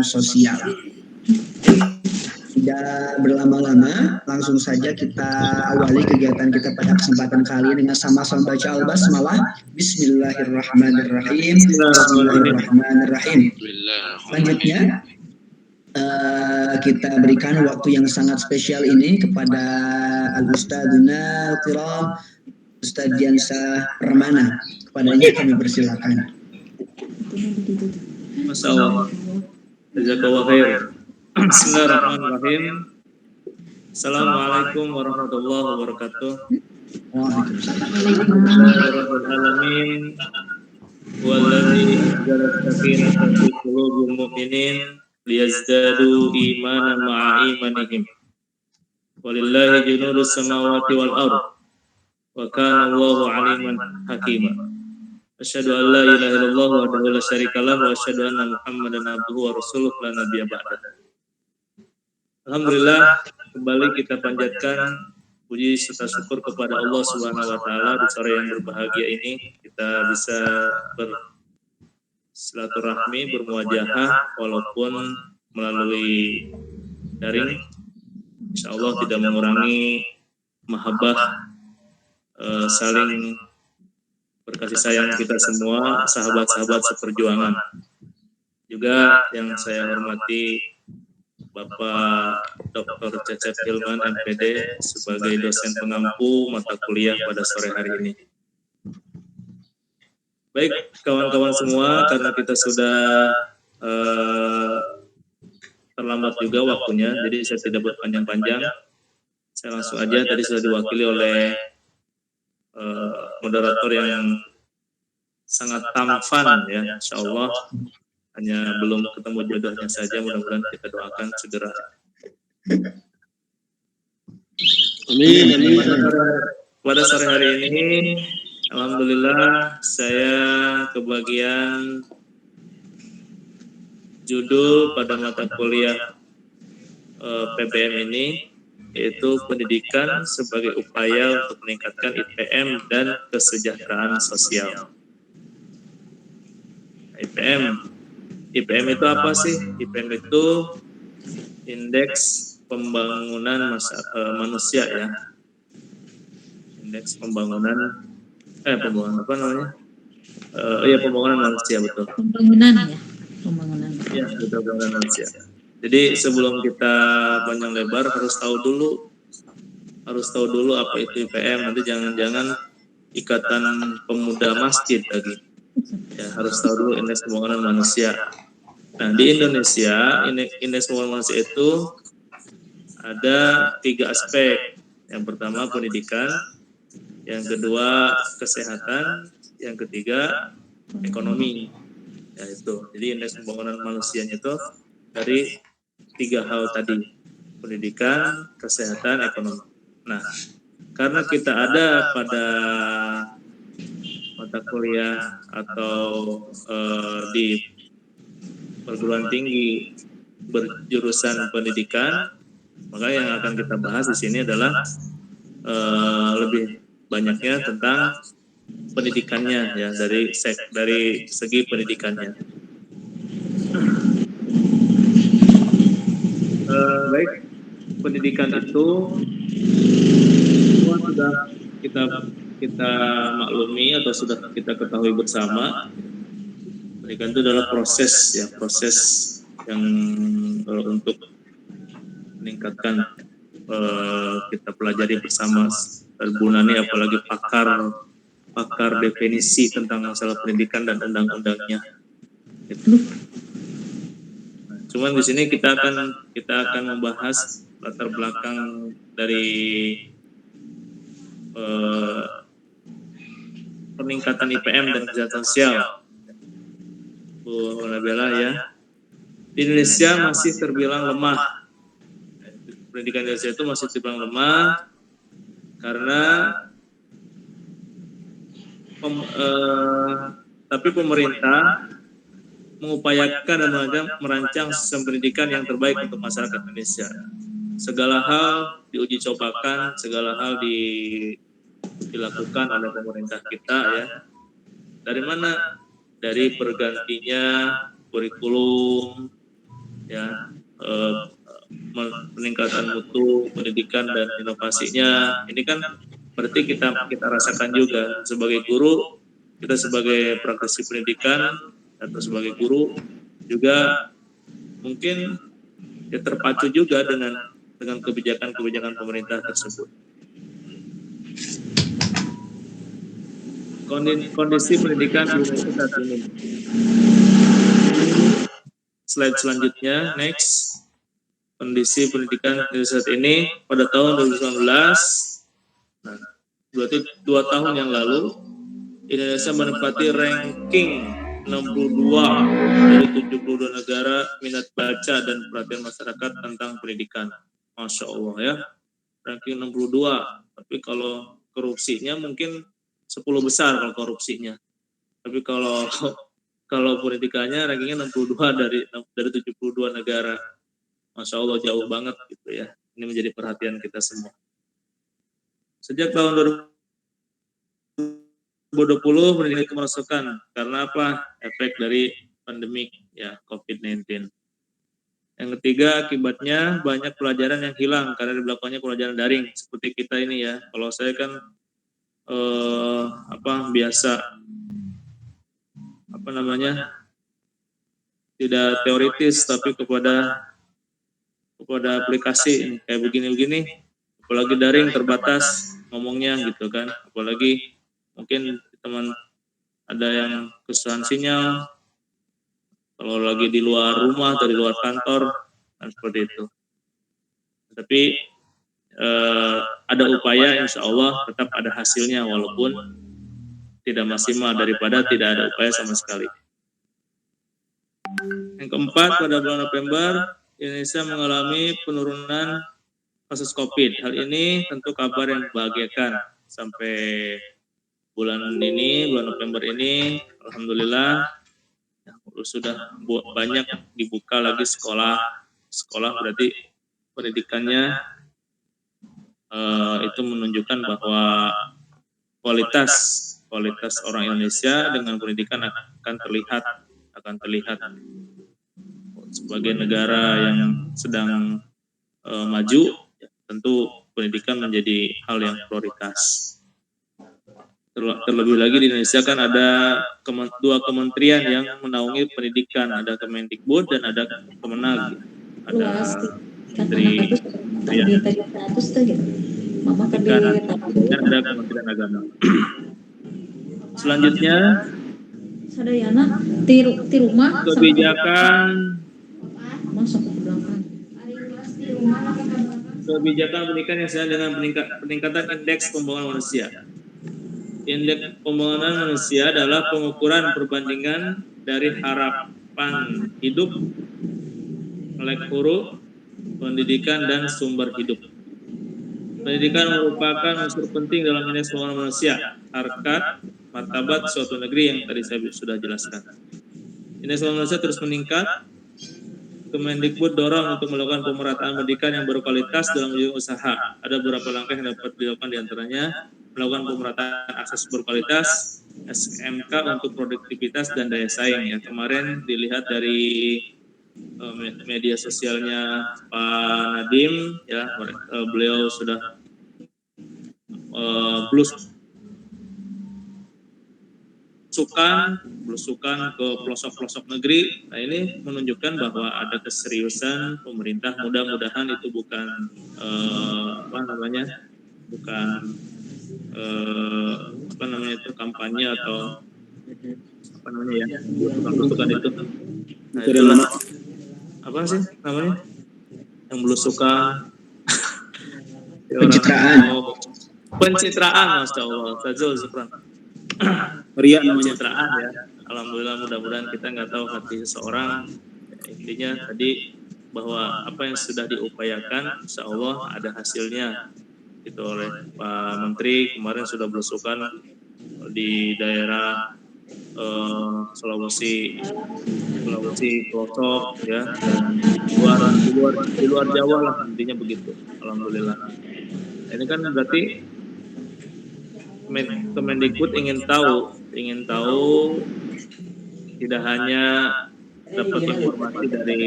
sosial. Tidak berlama-lama, langsung saja kita awali kegiatan kita pada kesempatan kali ini dengan sama-sama baca al-basmalah. Bismillahirrahmanirrahim. Bismillahirrahmanirrahim. Selanjutnya kita berikan waktu yang sangat spesial ini kepada Al-Ustadzuna Al-Kiram, Ustadz Diansah Permana. Kepadanya kami persilakan. Masya Allah. Jazakallah khair. Bismillahirrahmanirrahim. Assalamualaikum warahmatullahi wabarakatuh. Waalaikumsalam. Bismillahirrahmanirrahim. Walladzi anzala sakinata fi qulubil mu'minin liyazdadu imanan ma'a imanihim. Walillahi junudus samawati wal ardh. Wa kana Allahu 'aliman hakima. Asyhadu an la ilaha illallah wahdahu la syarikalah wa asyhadu anna Muhammadan abduhu wa rasuluhu la nabiyya ba'da. Alhamdulillah, kembali kita panjatkan puji serta syukur kepada Allah Subhanahu wa taala di sore yang berbahagia ini kita bisa bersilaturahmi, bermuajahah walaupun melalui daring. Insyaallah tidak mengurangi mahabbah saling berkasih sayang kita semua, sahabat-sahabat seperjuangan. Juga yang saya hormati Bapak Dr. Cecep Hilman MPD sebagai dosen pengampu mata kuliah pada sore hari ini. Baik kawan-kawan semua, karena kita sudah terlambat juga waktunya, jadi saya tidak berpanjang-panjang. Saya langsung aja, tadi sudah diwakili oleh moderator yang sangat tampan ya, insya Allah. Hanya belum ketemu jodohnya saja, mudah-mudahan kita doakan segera. Amin. Pada sore hari ini, alhamdulillah saya kebagian judul pada mata kuliah PBM ini, yaitu pendidikan sebagai upaya untuk meningkatkan IPM dan kesejahteraan sosial. IPM itu apa sih? IPM itu indeks pembangunan manusia ya. Indeks pembangunan apa namanya? Pembangunan manusia, betul. Pembangunan. Ya, betul, pembangunan manusia. Jadi sebelum kita panjang lebar harus tahu dulu apa itu IPM. Nanti jangan-jangan Ikatan Pemuda Masjid lagi. Ya, harus tahu dulu indeks pembangunan manusia. Nah, di Indonesia indeks pembangunan manusia itu ada 3 aspek. Yang pertama pendidikan, yang kedua kesehatan, yang ketiga ekonomi. Ya, itu. Jadi indeks pembangunan manusianya itu dari 3 hal tadi, pendidikan, kesehatan, ekonomi. Nah, karena kita ada pada mata kuliah atau di perguruan tinggi berjurusan pendidikan, maka yang akan kita bahas di sini adalah lebih banyaknya tentang pendidikannya ya, dari segi pendidikannya. Baik, pendidikan itu semua sudah kita maklumi atau sudah kita ketahui bersama. Pendidikan itu adalah proses yang untuk meningkatkan kita pelajari bersama. Bu Nani apalagi pakar definisi tentang masalah pendidikan dan undang-undangnya. Gitu. Cuman di sini kita akan membahas latar belakang dari peningkatan IPM dan kesejahteraan sosial. Bu Nabila ya. Di Indonesia masih terbilang lemah. Pendidikan Indonesia itu masih terbilang lemah karena tapi pemerintah mengupayakan dan merancang sistem pendidikan yang terbaik untuk masyarakat Indonesia. Segala hal diuji cobakan, segala hal dilakukan oleh pemerintah kita ya. Dari mana? Dari bergantinya kurikulum, ya, peningkatan mutu pendidikan dan inovasinya. Ini kan berarti kita rasakan juga sebagai guru, kita sebagai praktisi pendidikan atau sebagai guru juga mungkin ya terpacu juga dengan kebijakan-kebijakan pemerintah tersebut. Kondisi pendidikan di Indonesia saat ini. Slide selanjutnya, next. Kondisi pendidikan di saat ini pada tahun 2019, nah, berarti 2 tahun yang lalu, Indonesia menempati ranking 62 dari 72 negara minat baca dan perhatian masyarakat tentang pendidikan. Masya Allah ya, ranking 62. Tapi kalau korupsinya mungkin 10 besar kalau korupsinya. Tapi kalau pendidikannya rankingnya 62 dari 72 negara. Masya Allah jauh banget gitu ya. Ini menjadi perhatian kita semua. Sejak tahun 2020 pendidikan kemasukan karena apa? Efek dari pandemik ya COVID-19. Yang ketiga akibatnya banyak pelajaran yang hilang karena diberlakukannya pelajaran daring seperti kita ini ya. Kalau saya kan biasa tidak teoritis tapi kepada aplikasi kayak begini-begini, apalagi daring terbatas ngomongnya gitu kan, apalagi mungkin teman ada yang kesusahan sinyal kalau lagi di luar rumah atau di luar kantor kan seperti itu. Tapi ada upaya, insya Allah tetap ada hasilnya walaupun tidak maksimal daripada tidak ada upaya sama sekali. Yang keempat, pada bulan November Indonesia mengalami penurunan kasus COVID. Hal ini tentu kabar yang membahagiakan. Sampai bulan November ini, alhamdulillah sudah banyak dibuka lagi sekolah. Sekolah berarti pendidikannya itu menunjukkan bahwa kualitas orang Indonesia dengan pendidikan akan terlihat sebagai negara yang sedang maju, tentu pendidikan menjadi hal yang prioritas. Terlebih lagi di Indonesia kan ada 2 kementerian yang menaungi pendidikan, ada Kemendikbud dan ada Kemenag. Ada Menteri Pendidikan dan ada Kementerian Agama. Selanjutnya kebijakan pendidikan yang sedang dengan peningkatan indeks pembangunan manusia. Indeks pembangunan manusia adalah pengukuran perbandingan dari harapan hidup, melek huruf, pendidikan, dan sumber hidup. Pendidikan merupakan unsur penting dalam indeks pembangunan manusia, harkat, martabat suatu negeri yang tadi saya sudah jelaskan. Indeks pembangunan manusia terus meningkat. Kemendikbud dorong untuk melakukan pemerataan pendidikan yang berkualitas dalam dunia usaha. Ada beberapa langkah yang dapat dilakukan diantaranya melakukan pemerataan akses berkualitas, SMK untuk produktivitas dan daya saing. Yang kemarin dilihat dari media sosialnya Pak Nadiem, ya beliau sudah belusukan ke pelosok-pelosok negeri. Nah ini menunjukkan bahwa ada keseriusan pemerintah. Mudah-mudahan itu bukan kampanye atau belusukan itu. Nah, itulah apa sih namanya yang belusukan pencitraan, Masya Allah, pencitraan ya. Alhamdulillah, mudah-mudahan kita nggak tahu hati seseorang. Intinya tadi bahwa apa yang sudah diupayakan, insya Allah ada hasilnya. Itu oleh Pak Menteri kemarin sudah belusukan di daerah Sulawesi pelosok ya, dan di luar Jawa lah intinya begitu. Alhamdulillah. Ini kan berarti Kemendikbud ingin tahu tidak hanya dapat informasi dari